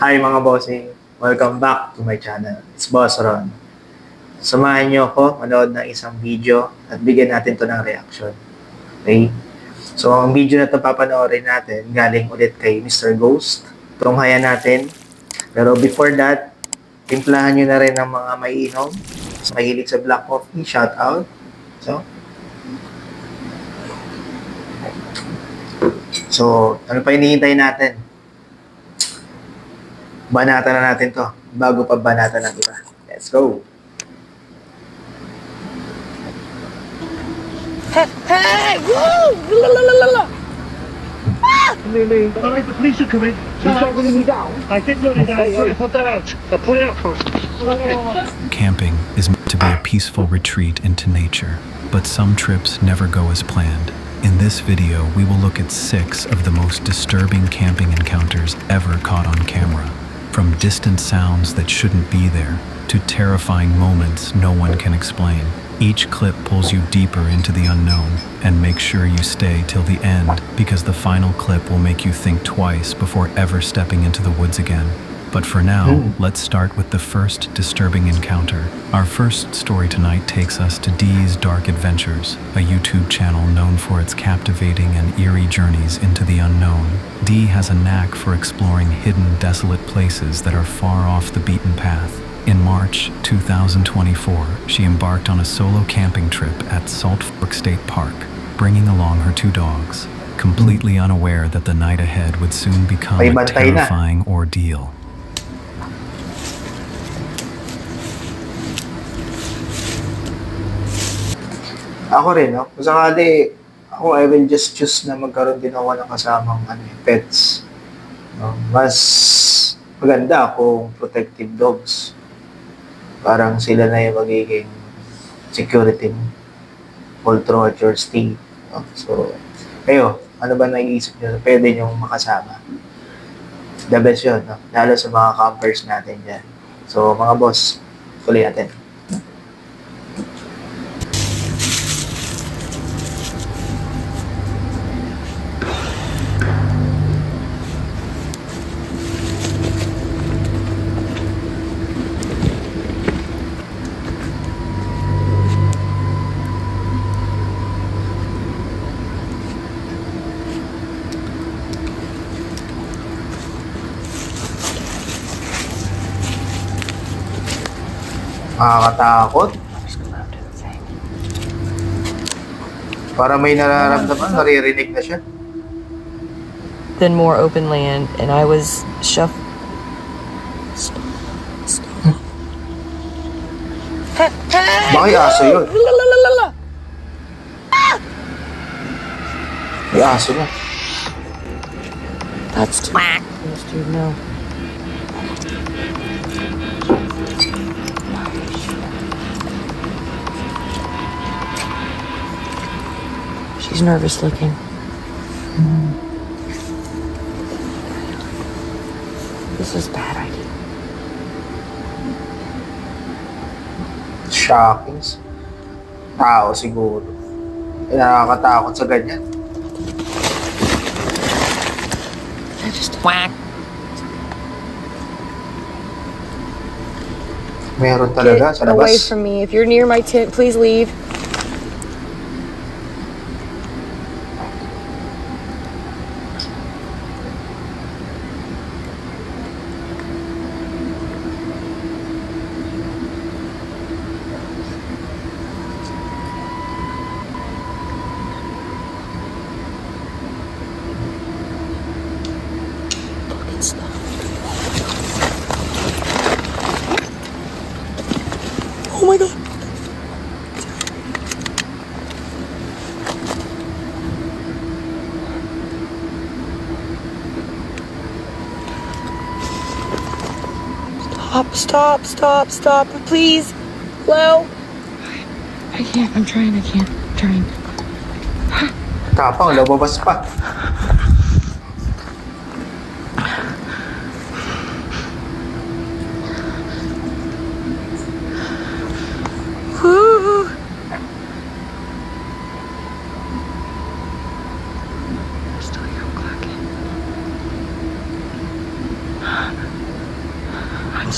Hi mga bossing, welcome back to my channel. It's Boss Ron. Samahan niyo ako manood ng isang video at bigyan natin to ng reaction. Okay? So ang video na to papanoorin natin galing ulit kay Mr. Ghost. Tunghayan natin. Pero before that, timplahan niyo na rin ng mga maiinom. So, mahilig sa black coffee, shout out. So, ano pa hinihintay natin? Banatan na natin to bago pa banatan ng iba. Let's go! Hey! Woo! La la la la la! Alright, the police are coming. He's not going to be down. I think you're down. Put that out. Put it out first. Camping is meant to be a peaceful retreat into nature, but some trips never go as planned. In this video, we will look at 6 of the most disturbing camping encounters ever caught on camera. From distant sounds that shouldn't be there, to terrifying moments no one can explain. Each clip pulls you deeper into the unknown, and make sure you stay till the end, because the final clip will make you think twice before ever stepping into the woods again. But for now, let's start with the first disturbing encounter. Our first story tonight takes us to Dee's Dark Adventures, a YouTube channel known for its captivating and eerie journeys into the unknown. Dee has a knack for exploring hidden, desolate places that are far off the beaten path. In March 2024, she embarked on a solo camping trip at Salt Fork State Park, bringing along her 2 dogs, completely unaware that the night ahead would soon become a terrifying ordeal. Ako rin, no? Kung sakali, ako, I will just choose na magkaroon din ako ng kasamang pets. No? Mas maganda kung protective dogs. Parang sila na yung magiging security mo all throughout your stay. No? So, kayo, ano ba naiisip nyo? Pwede nyong makasama. The best yun, no? Lalo sa mga campers natin dyan. So, mga boss, tuloy natin. Nakakatakot. Para may nararamdaman, naririnig na siya. Then more open land, and I was Baka yung aso yun. La la la la la! May aso na. That's too much, dude. No. She's nervous looking. This is a bad idea. Shocking. Tao siguro. Nakakatakot sa ganyan. I just whack. Meron talaga sa Get away labas. from me. If you're near my tent, please leave. Oh my god. Stop, please. Hello? I can't, I'm trying. Tapang, lumabas pa. Woo.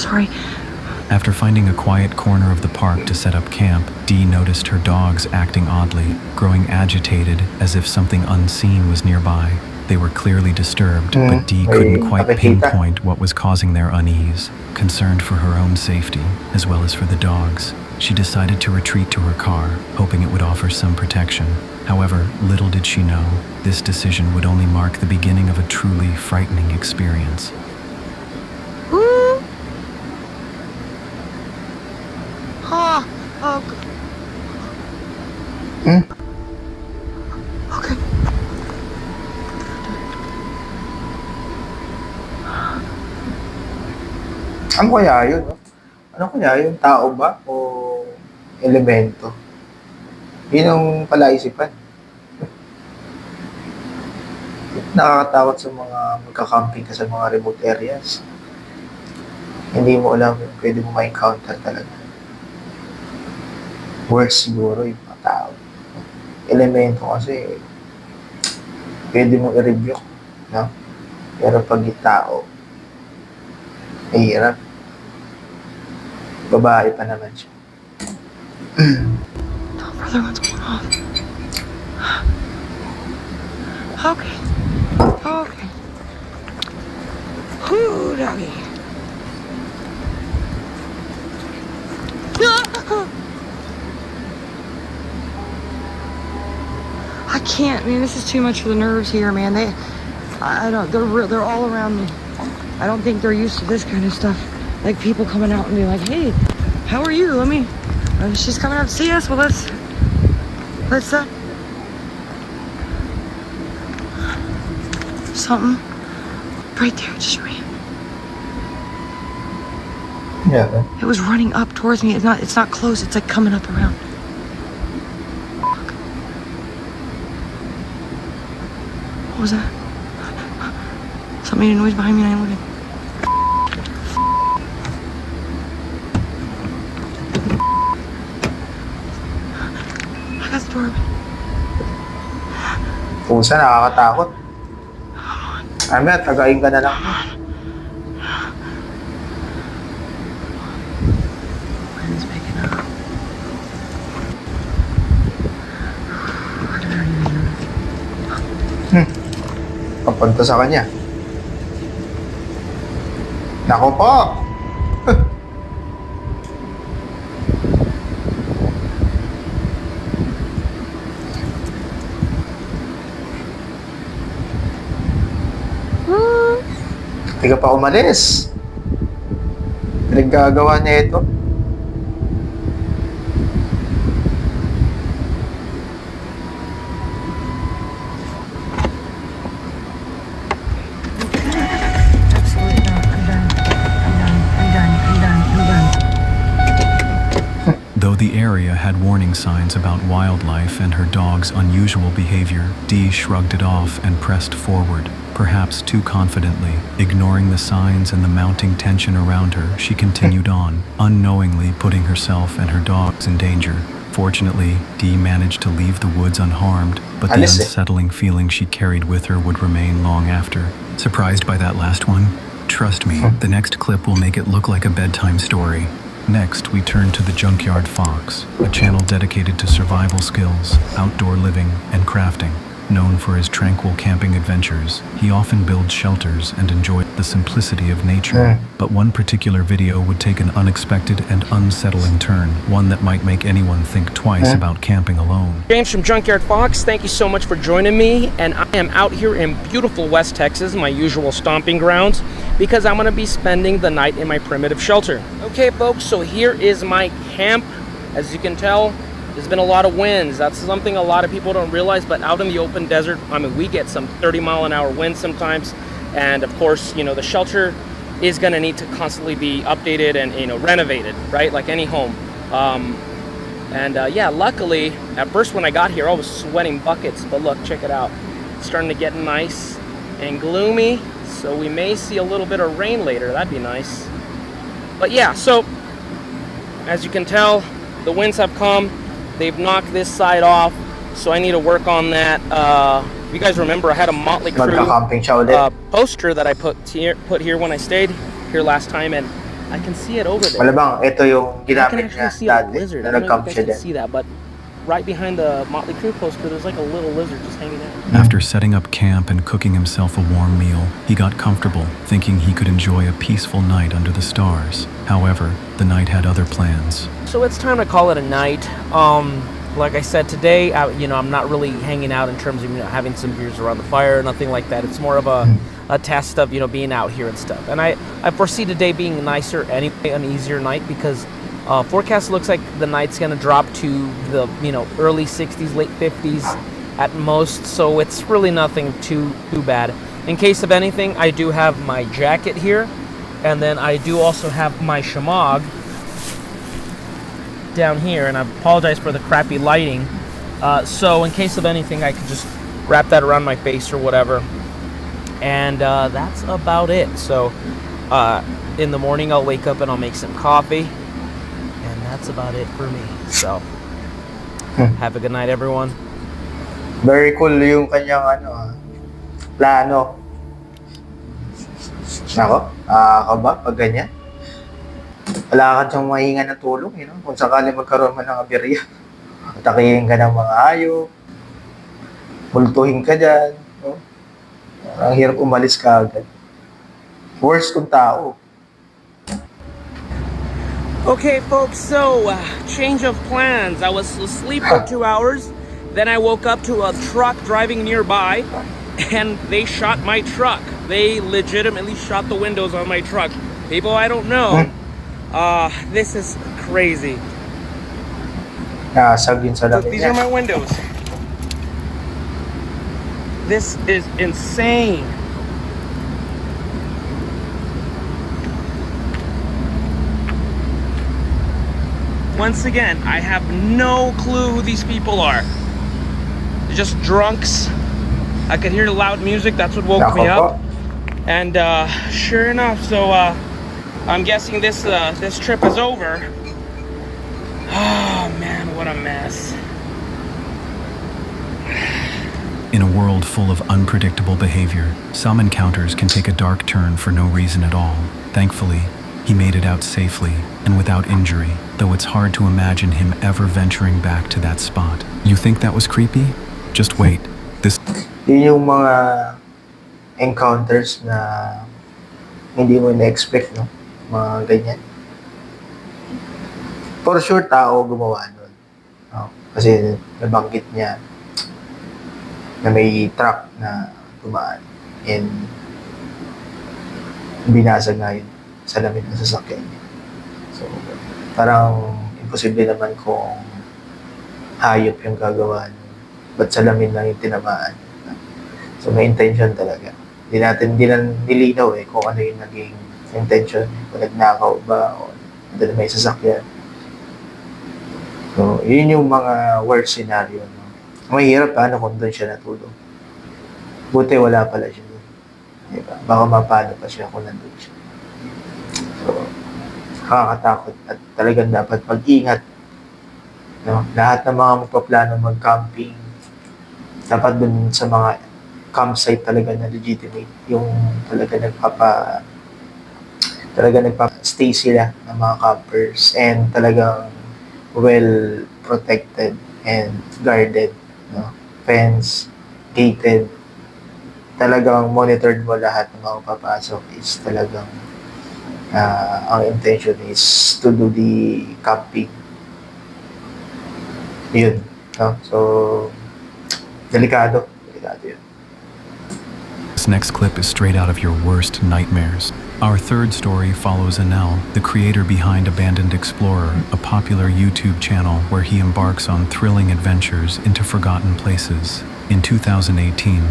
sorry. After finding a quiet corner of the park to set up camp, Dee noticed her dogs acting oddly, growing agitated as if something unseen was nearby. They were clearly disturbed, but Dee couldn't quite pinpoint what was causing their unease. Concerned for her own safety, as well as for the dogs, she decided to retreat to her car, hoping it would offer some protection. However, little did she know, this decision would only mark the beginning of a truly frightening experience. Woo! Ah, oh, okay. Ano kaya yun, no? Ano kaya yun? Tao ba? O elemento? Yun ang palaisipan. Nakakatakot sa mga magka-camping ka sa mga remote areas. Hindi mo alam yung pwede mo ma-encounter talaga. Worse siguro yung mga tao. Elemento kasi pwede mo i-review, no? Pero pag yung tao, mahirap. Babae pa naman siya. Tell brother what's going on. Okay. Okay. Whoo, doggy. I can't, man. This is too much for the nerves here, man. They're all around me. I don't think they're used to this kind of stuff. Like people coming out and being like, "Hey, how are you? She's coming out to see us. Well, let's something right there just ran. Yeah. It was running up towards me. It's not close. It's like coming up around. Fuck. What was that? Something made a noise behind me and I looked. I got the door open. Pusa, nakakatakot. Ano, tagayin ka na lang. Wind's picking up. Papunta sa kanya. Nako po! Hindi ka pa umalis. Pinaggagawa niya ito. Absolutely not. I'm done. Though the area had warning signs about wildlife and her dog's unusual behavior, Dee shrugged it off and pressed forward. Perhaps too confidently, ignoring the signs and the mounting tension around her, she continued on, unknowingly putting herself and her dogs in danger. Fortunately, Dee managed to leave the woods unharmed, but the unsettling feeling she carried with her would remain long after. Surprised by that last one? Trust me, the next clip will make it look like a bedtime story. Next, we turn to the Junkyard Fox, a channel dedicated to survival skills, outdoor living, and crafting. Known for his tranquil camping adventures, he often builds shelters and enjoys the simplicity of nature. But one particular video would take an unexpected and unsettling turn, one that might make anyone think twice about camping alone. James from Junkyard Fox, thank you so much for joining me, and I am out here in beautiful West Texas, my usual stomping grounds, because I'm going to be spending the night in my primitive shelter. Okay folks, so here is my camp. As you can tell, there's been a lot of winds. That's something a lot of people don't realize, but out in the open desert, I mean, we get some 30-mile-an-hour winds sometimes. And of course, you know, the shelter is gonna need to constantly be updated and, you know, renovated, right? Like any home. Yeah, luckily, at first when I got here, I was sweating buckets, but look, check it out. It's starting to get nice and gloomy, so we may see a little bit of rain later. That'd be nice. But yeah, so as you can tell, the winds have come. They've knocked this side off, so I need to work on that. If you guys remember, I had a Motley Crue poster that I put here when I stayed here last time, and I can see it over there. Malamang ito yung I can ginamit niya actually see a dati lizard. na I don't know nag-camp if you siya guys can din. see that, but right behind the Motley Crue poster, there's like a little lizard just hanging out. After setting up camp and cooking himself a warm meal, he got comfortable, thinking he could enjoy a peaceful night under the stars. However, the night had other plans. So it's time to call it a night. Like I said today, I'm not really hanging out in terms of having some beers around the fire or nothing like that. It's more of a test of being out here and stuff. And I foresee today being nicer anyway, an easier night because forecast looks like the night's gonna drop to the early 60s, late 50s at most. So it's really nothing too bad. In case of anything, I do have my jacket here, and then I do also have my shamag down here, and I apologize for the crappy lighting. So in case of anything, I can just wrap that around my face or whatever. And that's about it. So in the morning, I'll wake up and I'll make some coffee. And that's about it for me. So have a good night, everyone. Very cool yung kanyang plano. Nako, ka ba pag ganyan? Wala ka siyang mahinga ng tulong, kung sakali magkaroon man ng aberya. Atakihin ka ng mga hayop, multuhin ka dyan, no? Ang hirap umalis ka agad. Worse kung tao. Okay, folks, so change of plans. I was asleep for 2 hours. Then I woke up to a truck driving nearby, and they shot my truck. They legitimately shot the windows on my truck. People I don't know. This is crazy. Nasag yun sa Look, lamin these niya. are my windows. This is insane. Once again, I have no clue who these people are. They're just drunks. I could hear loud music. That's what woke me up. And sure enough, so I'm guessing this trip is over. Oh man, what a mess. In a world full of unpredictable behavior, some encounters can take a dark turn for no reason at all. Thankfully, he made it out safely and without injury, though it's hard to imagine him ever venturing back to that spot. You think that was creepy? Just wait. Yun yung mga encounters na hindi mo na-expect, no? Mga ganyan. For sure, tao gumawa nun. No? Kasi nabanggit niya na may truck na dumaan and binasag nga yun sa lamin ng sasakyan niya. So, parang imposible naman kung hayop yung gagawa nun. Ba't sa lamin lang yung tinamaan? So, may intention talaga. Hindi na nilinaw kung ano yung naging intention. Kung nagnakaw ba o may sasakyan. So, yun yung mga worst scenario. No? Mahirap kung doon siya natulog. Buti wala pala siya doon. Diba? Baka mapano pa siya kung nandun siya. So, nakakatakot at talagang dapat mag-ingat. No? Lahat ng mga magpaplano mag-camping, dapat dun sa mga campsite talaga na legitimate. Yung talaga nagpa-stay sila ng mga campers and talagang well protected and guarded. No? Fence, gated, talagang monitored mo lahat ng mga papasok is talagang ang intention is to do the camping. Yun. No? So, delikado yun. This next clip is straight out of your worst nightmares. Our third story follows Anel, the creator behind Abandoned Explorer, a popular YouTube channel where he embarks on thrilling adventures into forgotten places. In 2018,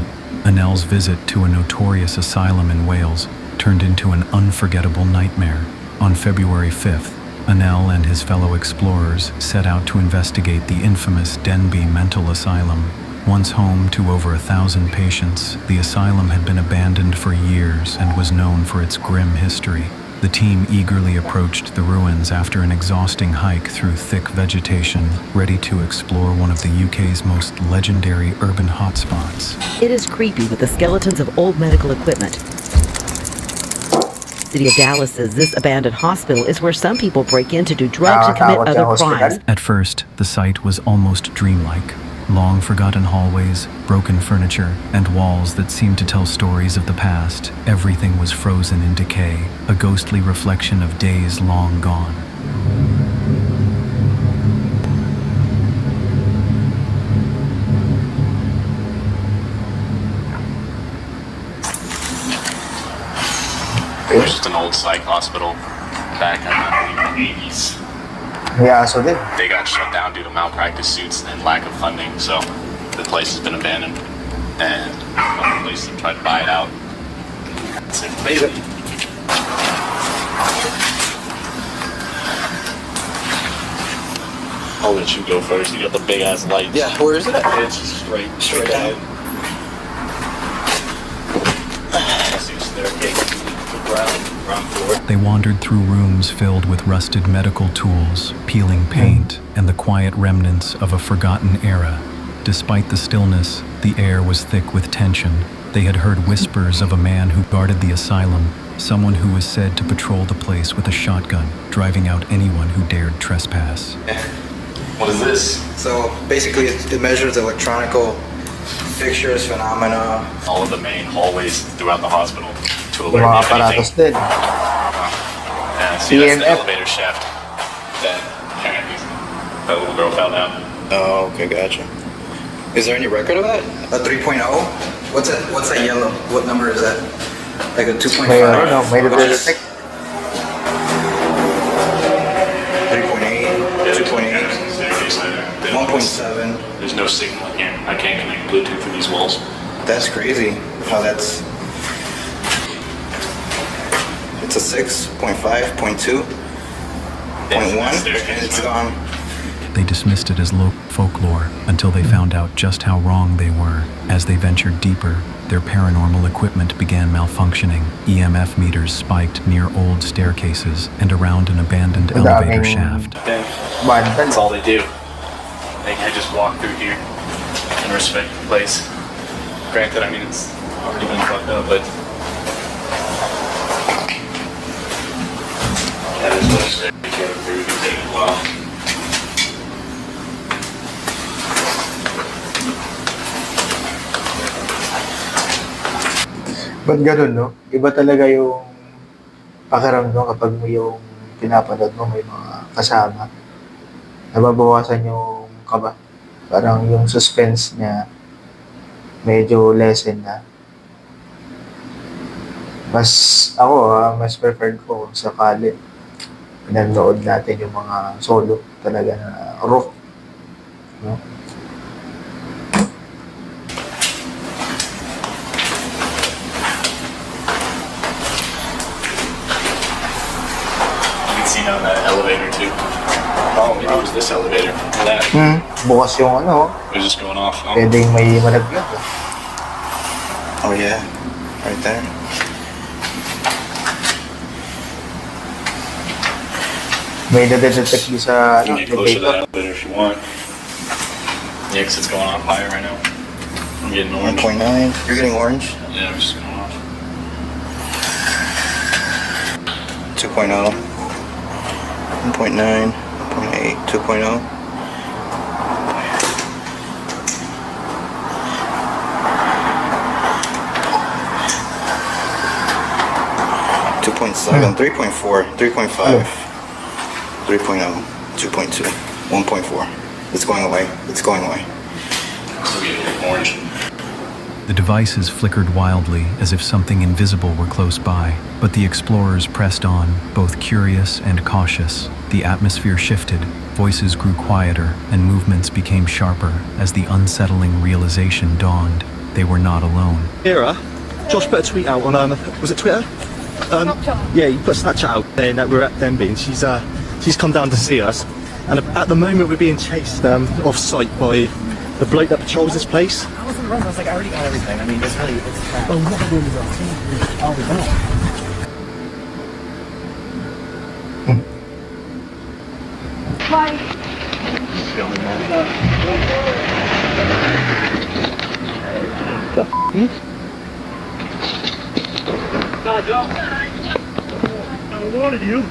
Anel's visit to a notorious asylum in Wales turned into an unforgettable nightmare. On February 5th, Anel and his fellow explorers set out to investigate the infamous Denbigh Mental Asylum. Once home to over 1,000 patients, the asylum had been abandoned for years and was known for its grim history. The team eagerly approached the ruins after an exhausting hike through thick vegetation, ready to explore one of the UK's most legendary urban hotspots. It is creepy with the skeletons of old medical equipment, city of Dallas says this abandoned hospital is where some people break in to do drugs and commit Nakakatakot sa other hospital. crimes. At first, the site was almost dreamlike. Long forgotten hallways, broken furniture, and walls that seemed to tell stories of the past. Everything was frozen in decay, a ghostly reflection of days long gone. It was just an old psych hospital back in the 80s. Yeah, so din. They got shut down due to malpractice suits and lack of funding, so the place has been abandoned. And other places have tried to buy it out. So basically, I'll let you go first. You got the big ass lights. Yeah, where is it? It's just straight ahead. I see a staircase to the ground floor. They wandered through rooms filled with rusted medical tools, peeling paint, and the quiet remnants of a forgotten era. Despite the stillness, the air was thick with tension. They had heard whispers of a man who guarded the asylum, someone who was said to patrol the place with a shotgun, driving out anyone who dared trespass. What is this? So basically, it measures electronical fixtures, phenomena. All of the main hallways throughout the hospital to Yung alert mga me if aparatos anything. din. Yeah, see, that's the EMF. elevator shaft that apparently that little girl fell down. Oh, okay, gotcha. Is there any record of that? A 3.0? What's that? What's that yellow? What number is that? Like a 2.5? May ano, may detect. 3.8? 2.8? Staircase there. 1.7? There's no signal in here. I can't connect Bluetooth to these walls. That's crazy. How that's... It's a 6.5, 0.2, 0.1, and it's gone. They dismissed it as local folklore until they found out just how wrong they were. As they ventured deeper, their paranormal equipment began malfunctioning. EMF meters spiked near old staircases and around an abandoned elevator shaft. Bandal. That's all they do. I just walk through here and respect the place. Granted, I mean, it's already been fucked up, but that is what it's there. You can't through. It can take a while. Ba't ganun, no? Iba talaga yung pakiramdam kapag mo yung pinapanood mo, may mga kasama. Nababawasan yung kaba. Parang yung suspense niya medyo lessen na. Mas mas preferred ko kung sakali pinanood natin yung mga solo talaga na raw. No? You can see down that elevator too. Oh, maybe it was this elevator. Look at that. Bukas yung ano, It was just going off. Oh. pwedeng may malaglag. Oh yeah, right there. May nadedetect din sa You can get closer to that elevator. elevator if you want. Yeah, 'cause it's going off higher right now. I'm getting orange. 1.9. You're getting orange. Yeah, I'm just going off. 2.0. 1.9. 1.8. 2.0. .7, 3.4, 3.5, 3.0, 2.2, 1.4. It's going away. It's going away. Still getting orange. The devices flickered wildly as if something invisible were close by, but the explorers pressed on, both curious and cautious. The atmosphere shifted, voices grew quieter, and movements became sharper as the unsettling realization dawned. They were not alone. Era, Josh put a tweet out on, was it Twitter? Yeah, he put a Snapchat out saying that we're at Denby and she's come down to see us. And at the moment we're being chased off site by the bloke that patrols this place. I wasn't wrong, I was like, I already got everything. I mean, it's really, it's crap. Oh, what room is that? Oh, wanted you.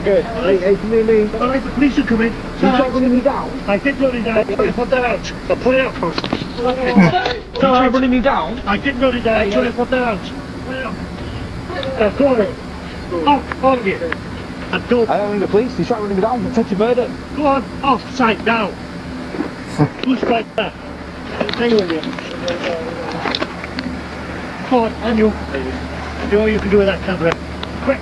Good. Hey, Lily. All right, the police are coming. You tried running me down? I did run you down. Put that out. I'll put it out first. You tried running me down? I didn't run it down. I tried to put that out. Put it out. Go on. Off, on you. And go. I don't ring the police. You tried running me down. That's your murder. Go on, off site now. Push back there. Hang on you. Come on, and you. Do all you can do with that camera. Quick.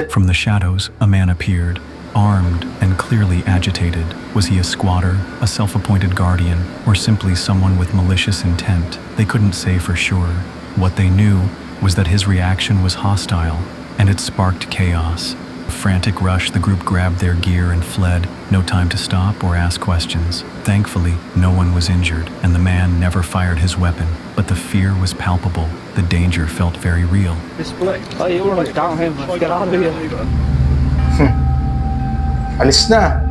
From the shadows, a man appeared, armed and clearly agitated. Was he a squatter, a self-appointed guardian, or simply someone with malicious intent? They couldn't say for sure. What they knew was that his reaction was hostile, and it sparked chaos. A frantic rush, the group grabbed their gear and fled. No time to stop or ask questions. Thankfully, no one was injured, and the man never fired his weapon. But the fear was palpable. The danger felt very real. Oh, you were like down him. Get out of here. Alis na.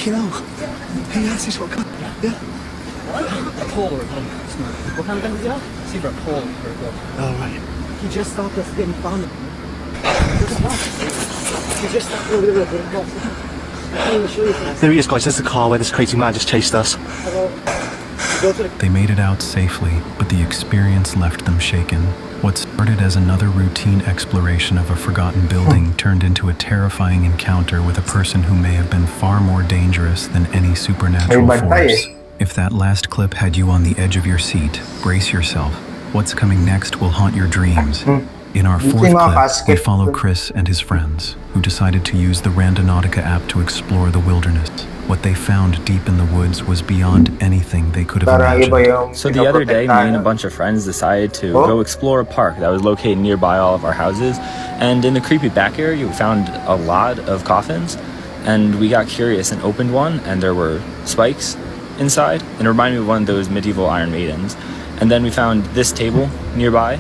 You know, he asked us what gun. Yeah. A pole or a gun. What kind of gun did you have? It's either a pole or a gun. Oh, right. He just stopped us getting found. He just stopped over there with a gun. There he is, guys. There's the car where this crazy man just chased us. They made it out safely, but the experience left them shaken. What started as another routine exploration of a forgotten building turned into a terrifying encounter with a person who may have been far more dangerous than any supernatural force. If that last clip had you on the edge of your seat, brace yourself. What's coming next will haunt your dreams. In our fourth clip, we follow Chris and his friends, who decided to use the Randonautica app to explore the wilderness. What they found deep in the woods was beyond anything they could have imagined. So the other day, me and a bunch of friends decided to go explore a park that was located nearby all of our houses. And in the creepy back area, we found a lot of coffins. And we got curious and opened one, and there were spikes inside. And it reminded me of one of those medieval Iron Maidens. And then we found this table nearby.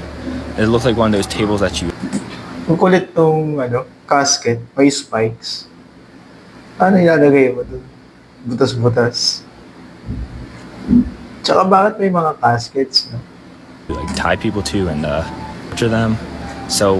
It looked like one of those tables that you... Ang kulit tong casket, may spikes. Ano ilalagay mo dun? Butas-butas. Tsaka bakit may mga caskets, no? like tie people to and picture them. So,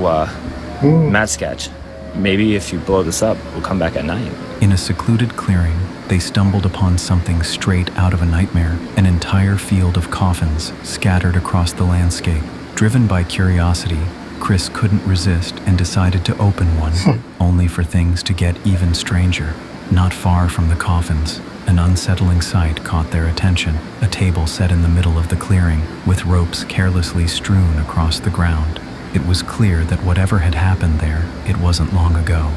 mad sketch. Maybe if you blow this up, we'll come back at night. In a secluded clearing, they stumbled upon something straight out of a nightmare, an entire field of coffins scattered across the landscape. Driven by curiosity, Chris couldn't resist and decided to open one, only for things to get even stranger. Not far from the coffins, an unsettling sight caught their attention. A table set in the middle of the clearing, with ropes carelessly strewn across the ground. It was clear that whatever had happened there, it wasn't long ago.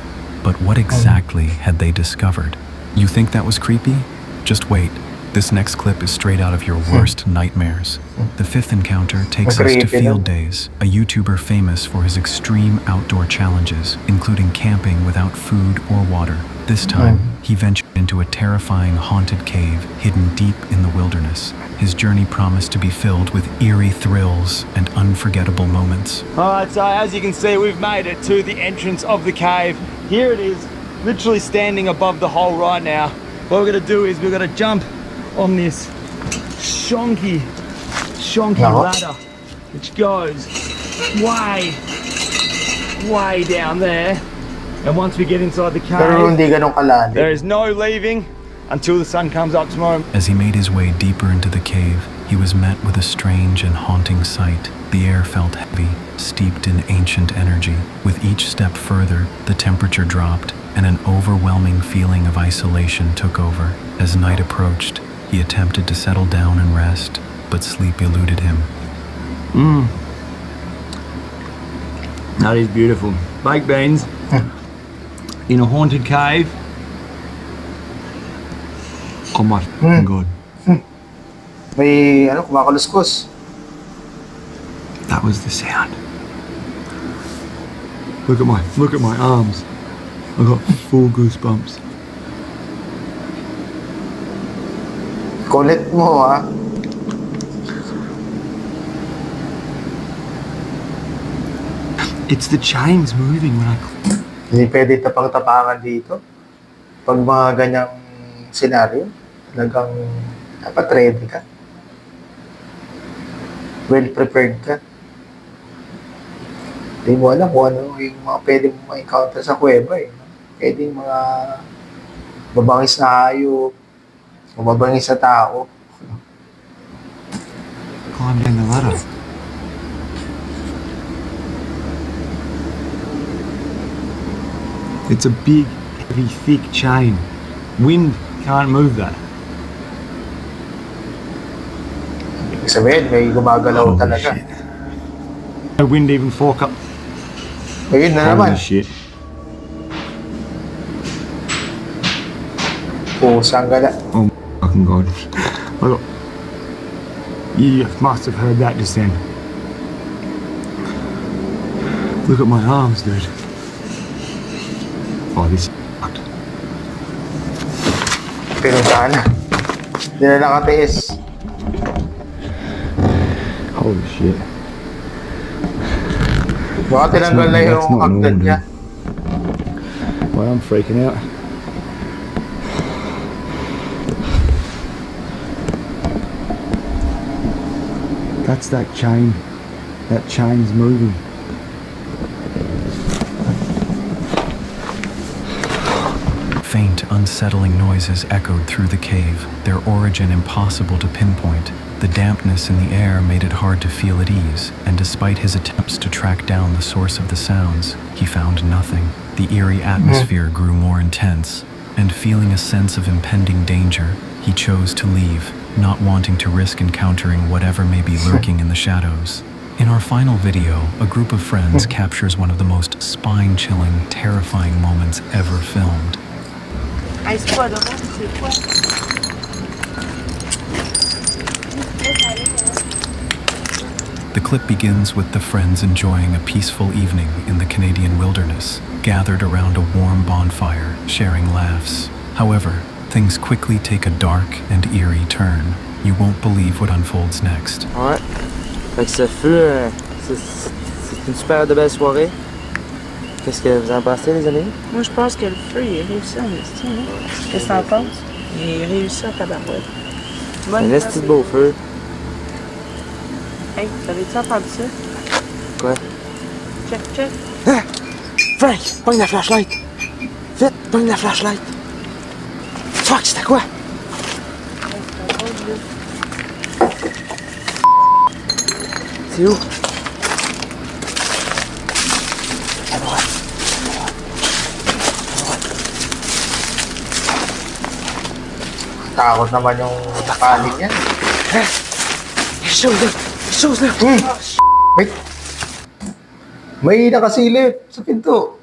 But what exactly had they discovered? You think that was creepy? Just wait. This next clip is straight out of your worst nightmares. The fifth encounter takes us to Field Days, a YouTuber famous for his extreme outdoor challenges, including camping without food or water. This time, he ventured into a terrifying haunted cave hidden deep in the wilderness. His journey promised to be filled with eerie thrills and unforgettable moments. Alright, so as you can see, we've made it to the entrance of the cave. Here it is, literally standing above the hole right now. What we're gonna do is we're gonna jump on this shonky ladder, which goes way down there. And once we get inside the cave, there is no leaving until the sun comes up tomorrow. As he made his way deeper into the cave, he was met with a strange and haunting sight. The air felt heavy, steeped in ancient energy. With each step further, the temperature dropped, and an overwhelming feeling of isolation took over. As night approached, he attempted to settle down and rest, but sleep eluded him. That is beautiful. Baked beans in a haunted cave. Oh my god. May kumakaluskos. That was the sound. Look at my arms. I got full goosebumps. Kulit mo, ha? It's the chains moving when I... Hindi pwede tapang-tapangan dito. Pag mga ganyang scenario. Talagang dapat ready ka. Well prepared ka. Hindi mo alam kung ano yung mga pwede mo ma-encounter sa kuweba eh. Pwede yung mga mabangis na hayop, mababangis na tao. Climb down the ladder. It's a big, heavy, thick chain. Wind can't move that. Ibig sabihin, may gumagalaw talaga. No wind even fork up. Ayun na naman. Holy shit. Pusang gala. Oh my fucking god. Look. You must have heard that just then. Look at my arms, dude. Oh, this is fucked. Pinuntahan na. Hindi na nakatiis. Holy shit. Baka tinanggal na yung hagdan niya. Well, I'm freaking out. That's that chain. That chain's moving. Faint, unsettling noises echoed through the cave, their origin impossible to pinpoint. The dampness in the air made it hard to feel at ease, and despite his attempts to track down the source of the sounds, he found nothing. The eerie atmosphere grew more intense, and feeling a sense of impending danger, he chose to leave, not wanting to risk encountering whatever may be lurking in the shadows. In our final video, a group of friends captures one of the most spine-chilling, terrifying moments ever filmed. The clip begins with the friends enjoying a peaceful evening in the Canadian wilderness, gathered around a warm bonfire, sharing laughs. However, things quickly take a dark and eerie turn. You won't believe what unfolds next. Ouais. Fait que ce fut c'est une super de belle soirée. Qu'est-ce que vous en pensez, les amis? Moi, je pense que le feu, il est réussi en estime. Qu'est-ce que t'en penses? Il est réussi en tabarouette. Un esti de beau feu. Hey, t'avais-tu entendu ça? Quoi? Check, check. Ah! Frank, pogne la flashlight! Vite, pogne la flashlight! Fuck, c'était quoi? C'est où? À droite. Takot naman yung paling yan. Shows na! Shows na! Wait. May nakasilip sa pinto.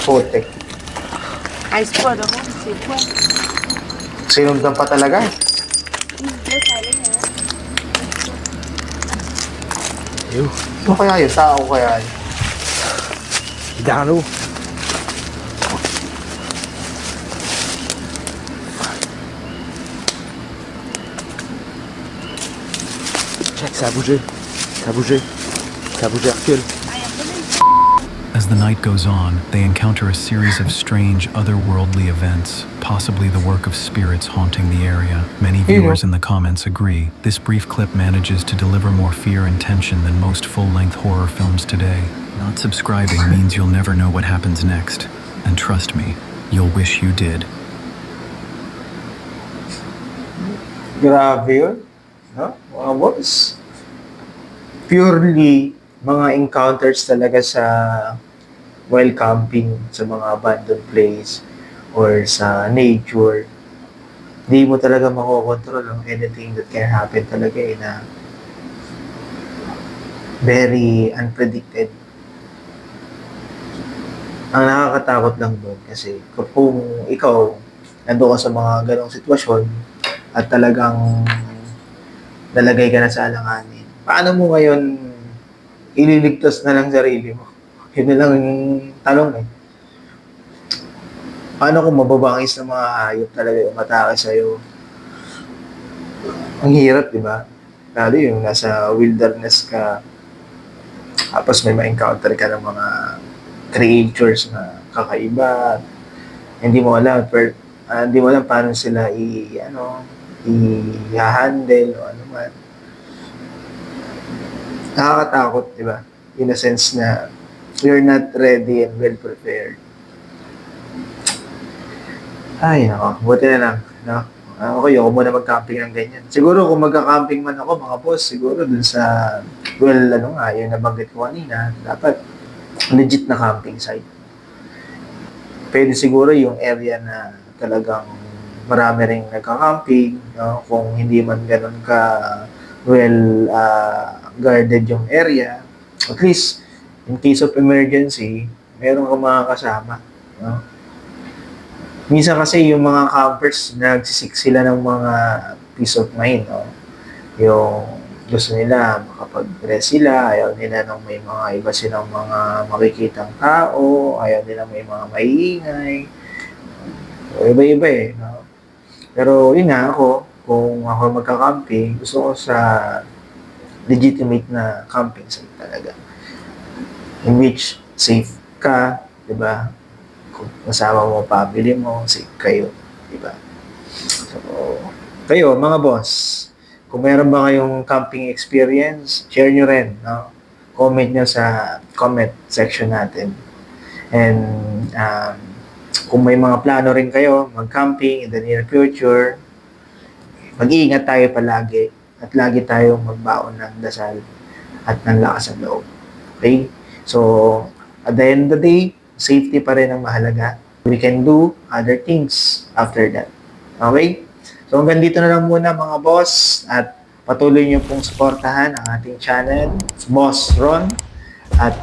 Putek. Hey, c'est pas drôle, c'est quoi? Sinundan pa talaga. Ano kaya yun? Tao kaya yun? Dano. Check, ça a bougé. Ça a bougé. Ça a bougé, recule. As the night goes on, they encounter a series of strange, otherworldly events, possibly the work of spirits haunting the area. Many viewers in the comments agree. This brief clip manages to deliver more fear and tension than most full-length horror films today. Not subscribing means you'll never know what happens next. And trust me, you'll wish you did. Grabe yun. No? Mga boss. Purely mga encounters talaga sa while camping sa mga abandoned place or sa nature. Hindi mo talaga makokontrol ang anything that can happen talaga na very unpredicted. Ang nakakatakot lang doon kasi kung ikaw nandoon ka sa mga ganong sitwasyon at talagang nalagay ka na sa alanganin, paano mo ngayon ililigtas na lang sarili mo? Yun na lang yung tanong eh. Paano kung mababangis ng mga hayop talaga yung matake sa'yo? Ang hirap, di ba? Lalo yung nasa wilderness ka, tapos may ma-encounter ka ng mga creatures na kakaiba. Hindi mo alam, hindi mo alam paano sila i-handle o ano man. Nakakatakot, di ba? In a sense na you're not ready and well prepared. Ay, nako, buti na lang, no? Ako, ayoko muna mag-camping ng ganyan. Siguro kung magka-camping man ako, mga boss, siguro dun sa, yung nabanggit ko kanina, dapat legit na camping site. Pwede siguro yung area na talagang marami ring nagka-camping, no? Kung hindi man ganun ka guarded yung area, at least in case of emergency, meron kang mga kasama, no? Minsan kasi yung mga campers nagsisik sila ng mga peace of mind, no? Yung gusto nila makapag-rest sila, ayaw nila nang may mga iba silang mga makikitang tao, ayaw nila may mga maiingay. So, iba-iba eh, no? Pero yun nga ako, kung ako magka-camping, gusto ko sa legitimate na camping site talaga. In which safe ka, di ba? Kung kasama mo, family mo, safe kayo, di ba? So, kayo, mga boss, kung meron ba kayong camping experience, share nyo rin, no? Comment nyo sa comment section natin. And, kung may mga plano rin kayo, mag-camping in the near future, mag-iingat tayo palagi at lagi tayong magbaon ng dasal at ng lakas ng loob. Okay? So, at the end of the day, safety pa rin ang mahalaga. We can do other things after that. Okay? So, hanggang dito na lang muna mga boss at patuloy niyo pong suportahan ang ating channel, Boss Ron. At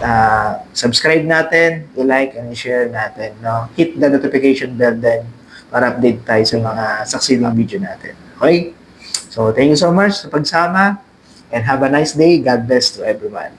subscribe natin, i-like and i-share natin. No? Hit the notification bell din para update tayo sa mga succeeding video natin. Okay? So, thank you so much sa pagsama and have a nice day. God bless to everyone.